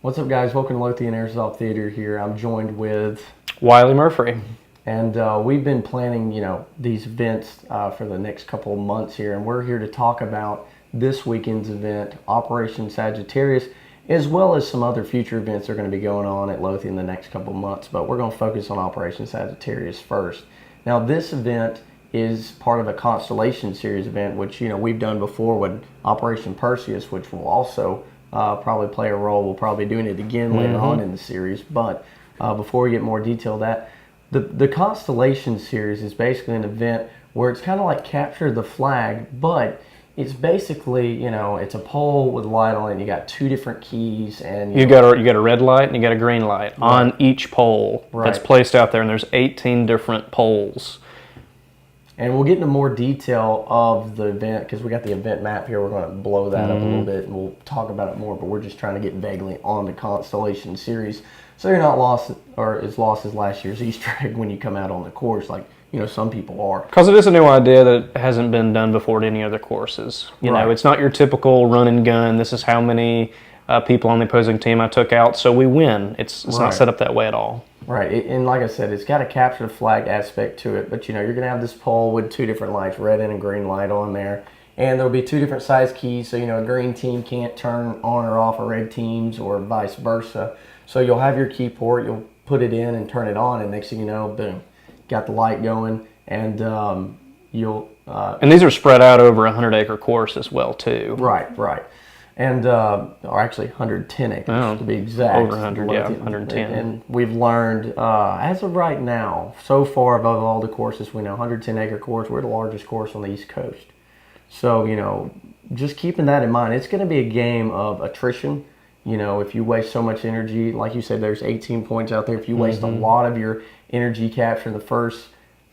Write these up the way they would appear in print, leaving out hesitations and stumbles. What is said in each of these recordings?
What's up, guys? Welcome to Lothian Airsoft Theater here. I'm joined with Wiley Murphy. And we've been planning, these events for the next couple of months here, and we're here to talk about this weekend's event, Operation Sagittarius, as well as some other future events that are going to be going on at Lothian the next couple of months. But we're going to focus on Operation Sagittarius first. Now, this event is part of a Constellation Series event, which we've done before with Operation Perseus, which will also probably play a role. We'll probably be doing it again later on in the series. But before we get more detail, the Constellation Series is basically an event where it's kind of like capture the flag, but it's basically, it's a pole with a light on it, and you got two different keys, and you got a red light and you got a green light on each pole that's placed out there, and there's 18 different poles. And we'll get into more detail of the event because we got the event map here. We're going to blow that up a little bit, and we'll talk about it more, but we're just trying to get vaguely on the Constellation Series so you're not lost or as lost as last year's Easter egg when you come out on the course like some people are. Because it is a new idea that hasn't been done before at any other courses. You know, it's not your typical run and gun. This is how many people on the opposing team I took out, so we win. It's not set up that way at all. Right, and like I said, it's got a capture the flag aspect to it, but you're going to have this pole with two different lights, red and a green light on there, and there'll be two different size keys, so a green team can't turn on or off a red team's or vice versa. So you'll have your key port, you'll put it in and turn it on, and next thing you know, boom, got the light going, and you'll... and these are spread out over a 100-acre course as well, too. Right. And, or actually 110 acres to be exact. Over 100, 110. And we've learned, as of right now, so far above all the courses we know, 110-acre course, we're the largest course on the East Coast. So, just keeping that in mind, it's going to be a game of attrition. If you waste so much energy, like you said, there's 18 points out there. If you waste a lot of your energy capture in the first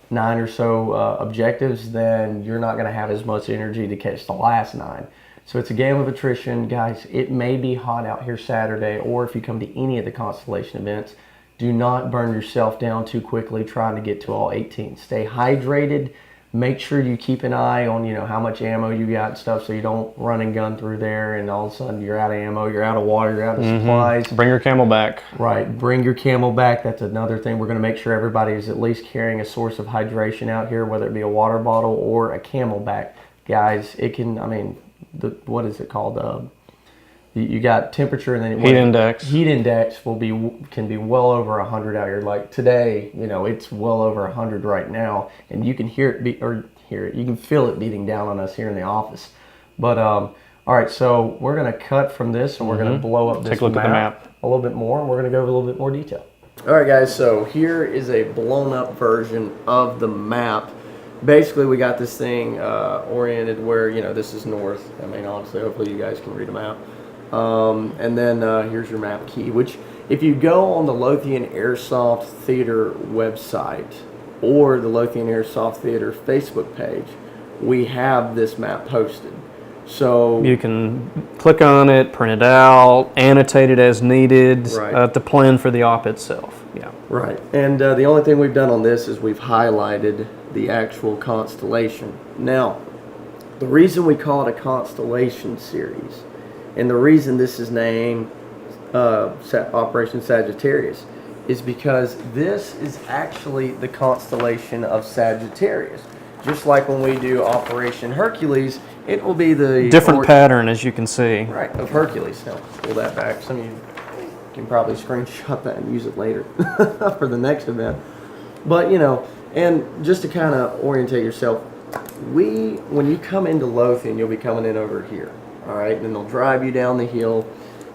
9 or so objectives, then you're not going to have as much energy to catch the last 9. So it's a game of attrition. Guys, it may be hot out here Saturday, or if you come to any of the Constellation events, do not burn yourself down too quickly trying to get to all 18. Stay hydrated. Make sure you keep an eye on, how much ammo you got and stuff, so you don't run and gun through there and all of a sudden you're out of ammo, you're out of water, you're out of supplies. Bring your camel back. Right. Bring your camel back. That's another thing. We're going to make sure everybody is at least carrying a source of hydration out here, whether it be a water bottle or a Camelback. Guys, it can, what is it called? You got temperature and then heat index. Heat index can be well over 100 out here. Like today, it's well over 100 right now, and you can hear it you can feel it beating down on us here in the office. But all right, so we're gonna cut from this and we're gonna blow up this Take a look at the map a little bit more, and we're gonna go over a little bit more detail. All right, guys. So here is a blown up version of the map. Basically, we got this thing oriented where, this is north. Honestly, hopefully you guys can read them out. And then here's your map key, which if you go on the Lothian Airsoft Theater website or the Lothian Airsoft Theater Facebook page, we have this map posted. So you can click on it, print it out, annotate it as needed to plan for the op itself. Yeah. Right. And the only thing we've done on this is we've highlighted the actual constellation. Now, the reason we call it a Constellation Series, and the reason this is named Operation Sagittarius, is because this is actually the constellation of Sagittarius. Just like when we do Operation Hercules, it will be the different pattern, as you can see. Right, of Hercules. Now, pull that back. Some of you can probably screenshot that and use it later for the next event. But, and just to kind of orientate yourself, when you come into Lothian, you'll be coming in over here. All right, and then they'll drive you down the hill,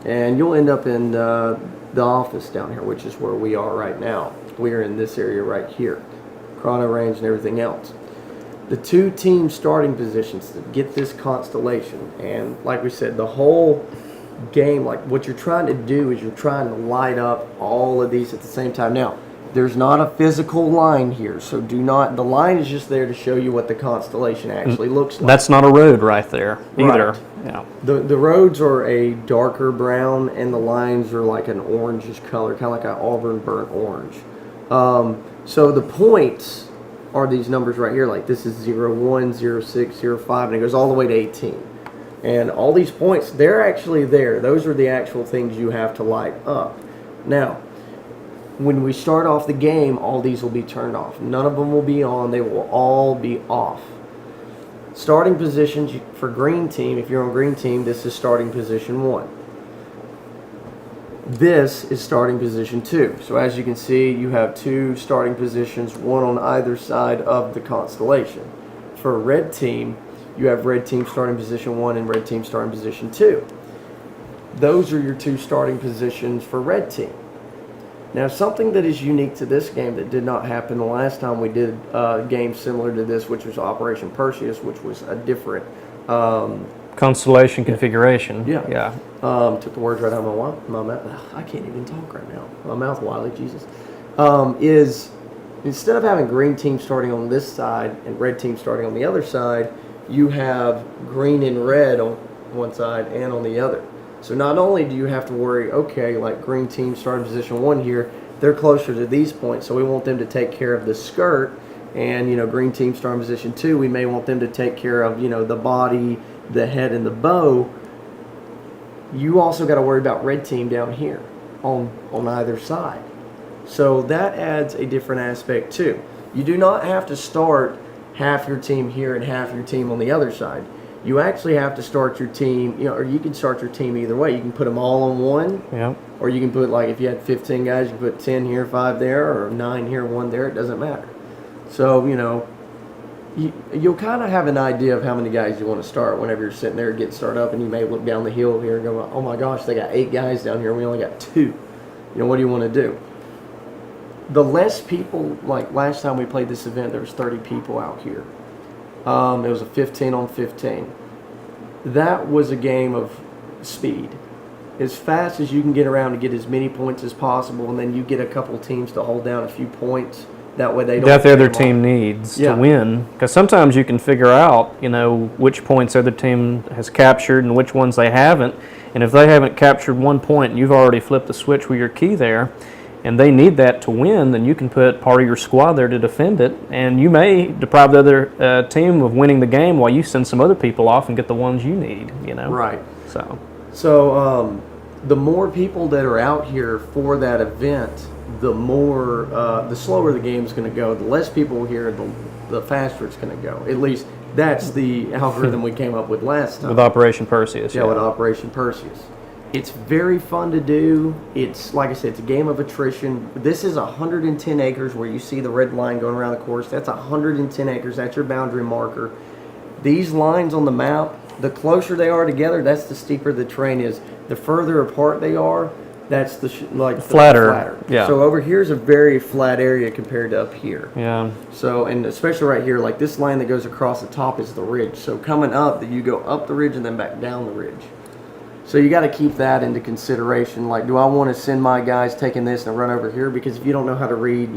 and you'll end up in the office down here, which is where we are right now. We are in this area right here, chrono range and everything else. The two team starting positions to get this constellation, and like we said, the whole game, like what you're trying to do is you're trying to light up all of these at the same time. Now, there's not a physical line here, so the line is just there to show you what the constellation actually looks like. That's not a road right there either. Right. Yeah. The roads are a darker brown, and the lines are like an orangish color, kind of like an auburn burnt orange. So the points are these numbers right here, like this is 0, 1, 0, 6, 0, 5, and it goes all the way to 18. And all these points, they're actually there. Those are the actual things you have to light up. Now, when we start off the game, all these will be turned off. None of them will be on. They will all be off. Starting positions for green team, if you're on green team, this is starting position 1. This is starting position 2. So as you can see, you have 2 starting positions, one on either side of the constellation. For red team, you have red team starting position 1 and red team starting position 2. Those are your 2 starting positions for red team. Now, something that is unique to this game that did not happen the last time we did a game similar to this, which was Operation Perseus, which was a different constellation configuration. Yeah. Took the words right out of my mouth. I can't even talk right now. My mouth wily, Jesus. Is instead of having green team starting on this side and red team starting on the other side, you have green and red on one side and on the other. So not only do you have to worry, okay, like green team starting position 1 here, they're closer to these points, so we want them to take care of the skirt, and green team starting position 2, we may want them to take care of the body, the head, and the bow. You also got to worry about red team down here on either side. So that adds a different aspect too. You do not have to start half your team here and half your team on the other side. You actually have to start your team, or you can start your team either way. You can put them all on one, or you can put, like, if you had 15 guys, you can put 10 here, 5 there, or 9 here, 1 there. It doesn't matter. So, you'll kind of have an idea of how many guys you want to start whenever you're sitting there getting started up, and you may look down the hill here and go, oh my gosh, they got 8 guys down here, we only got 2. What do you want to do? The less people, like last time we played this event, there was 30 people out here. It was a 15 on 15. That was a game of speed. As fast as you can get around to get as many points as possible, and then you get a couple teams to hold down a few points. That way they don't. That the other team needs to win. Because sometimes you can figure out, which points the other team has captured and which ones they haven't. And if they haven't captured 1 point and you've already flipped the switch with your key there, and they need that to win, then you can put part of your squad there to defend it, and you may deprive the other team of winning the game while you send some other people off and get the ones you need, Right. So the more people that are out here for that event, the slower the game's going to go. The less people here, the faster it's going to go. At least that's the algorithm we came up with last time. With Operation Perseus. Yeah, with Operation Perseus. It's very fun to do. It's, like I said, it's a game of attrition. This is 110 acres where you see the red line going around the course. That's 110 acres. That's your boundary marker. These lines on the map, the closer they are together, that's the steeper the terrain is. The further apart they are, that's the flatter. Yeah. So over here is a very flat area compared to up here. Yeah. So, and especially right here, like this line that goes across the top is the ridge. So coming up, that you go up the ridge and then back down the ridge. So you got to keep that into consideration. Like, do I want to send my guys taking this and run over here? Because if you don't know how to read,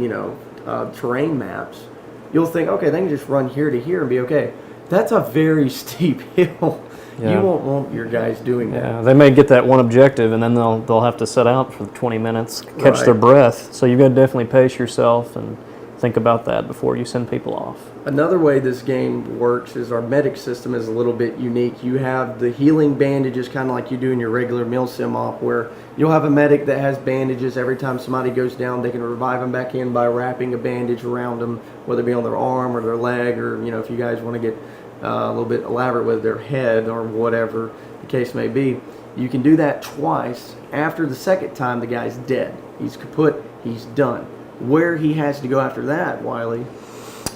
terrain maps, you'll think, okay, they can just run here to here and be okay. That's a very steep hill. Yeah. You won't want your guys doing that. Yeah, they may get that one objective, and then they'll have to set out for 20 minutes, catch their breath. So you've got to definitely pace yourself and think about that before you send people off. Another way this game works is our medic system is a little bit unique. You have the healing bandages, kind of like you do in your regular mil-sim op, where you'll have a medic that has bandages. Every time somebody goes down, they can revive them back in by wrapping a bandage around them, whether it be on their arm or their leg, or if you guys want to get a little bit elaborate with their head or whatever the case may be. You can do that twice. After the second time, the guy's dead. He's kaput. He's done. Where he has to go after that, Wiley?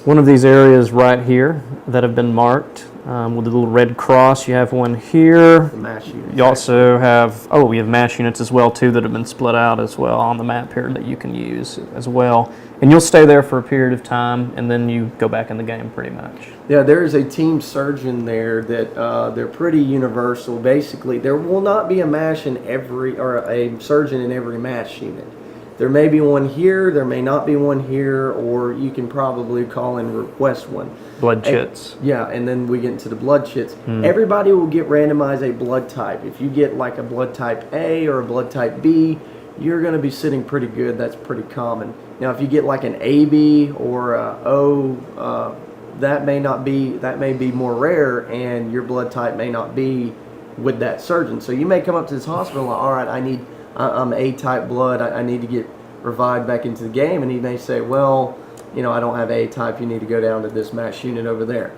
One of these areas right here that have been marked with a little red cross. You have one here. The mass units. You also have, we have mass units as well too that have been split out as well on the map here that you can use as well. And you'll stay there for a period of time, and then you go back in the game pretty much. Yeah, there is a team surgeon there that they're pretty universal. Basically, there will not be a a surgeon in every mass unit. There may be one here, there may not be one here, or you can probably call and request one. Blood chits. Yeah, and then we get into the blood chits. Everybody will get randomized a blood type. If you get like a blood type A or a blood type B, you're going to be sitting pretty good. That's pretty common. Now, if you get like an AB or a O that may be more rare, and your blood type may not be with that surgeon. So you may come up to this hospital like, all right, I'm A-type blood. I need to get revived back into the game. And he may say, well, I don't have A-type. You need to go down to this MASH unit over there.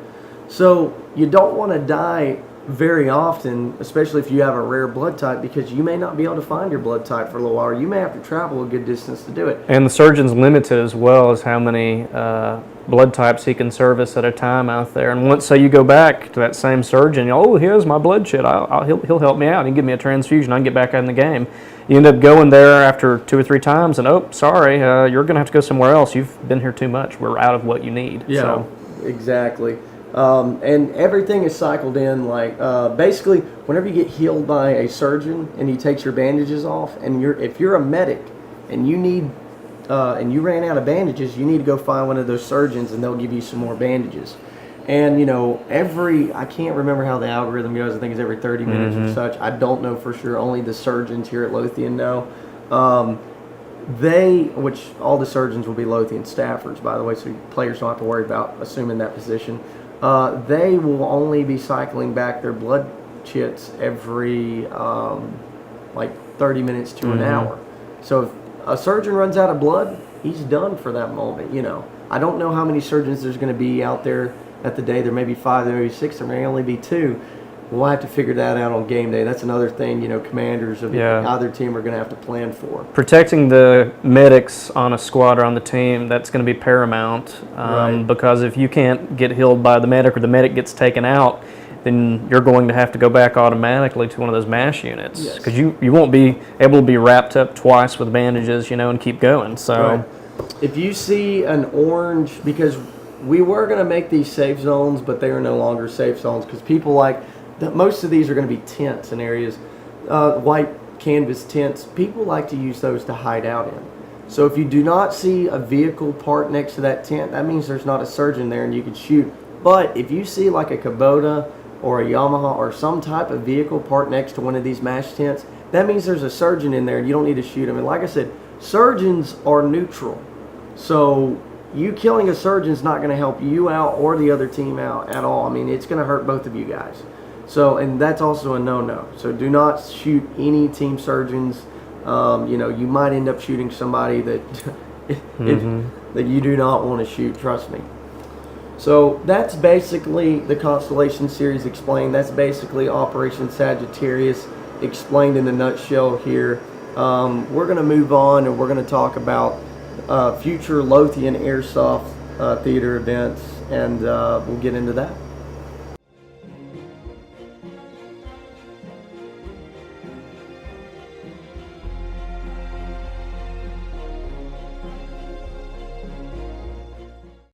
So you don't want to die very often, especially if you have a rare blood type, because you may not be able to find your blood type for a little while, or you may have to travel a good distance to do it. And the surgeon's limited as well as how many blood types he can service at a time out there. And once, say, you go back to that same surgeon, oh, here's my blood shit, he'll help me out, he'll give me a transfusion, I can get back in the game. You end up going there after 2 or 3 times, and oh, sorry, you're going to have to go somewhere else. You've been here too much. We're out of what you need. Yeah, so. Exactly. And everything is cycled in, like basically whenever you get healed by a surgeon and he takes your bandages off, and if you're a medic and you need and you ran out of bandages, you need to go find one of those surgeons and they'll give you some more bandages. And I can't remember how the algorithm goes. I think it's every 30 minutes or such. I don't know for sure. Only the surgeons here at Lothian know. Which all the surgeons will be Lothian staffers, by the way, so players don't have to worry about assuming that position. They will only be cycling back their blood chits every like 30 minutes to an hour. So if a surgeon runs out of blood, he's done for that moment. I don't know how many surgeons there's going to be out there at the day. There may be 5, there may be 6, there may only be 2. We'll have to figure that out on game day. That's another thing, commanders of either team are going to have to plan for. Protecting the medics on a squad or on the team, that's going to be paramount. Right. Because if you can't get healed by the medic or the medic gets taken out, then you're going to have to go back automatically to one of those MASH units. Because you won't be able to be wrapped up twice with bandages, and keep going. So, right. If you see an orange, because we were going to make these safe zones, but they are no longer safe zones because people most of these are going to be tents and areas, white canvas tents. People like to use those to hide out in. So if you do not see a vehicle parked next to that tent, that means there's not a surgeon there and you can shoot. But if you see like a Kubota or a Yamaha or some type of vehicle parked next to one of these MASH tents, that means there's a surgeon in there and you don't need to shoot him. And like I said, surgeons are neutral. So you killing a surgeon is not going to help you out or the other team out at all. I mean, it's going to hurt both of you guys. So, and that's also a no-no. So do not shoot any team surgeons. You might end up shooting somebody that that you do not want to shoot, trust me. So that's basically the Constellation Series explained. That's basically Operation Sagittarius explained in a nutshell here. We're going to move on and we're going to talk about future Lothian Airsoft theater events, and we'll get into that.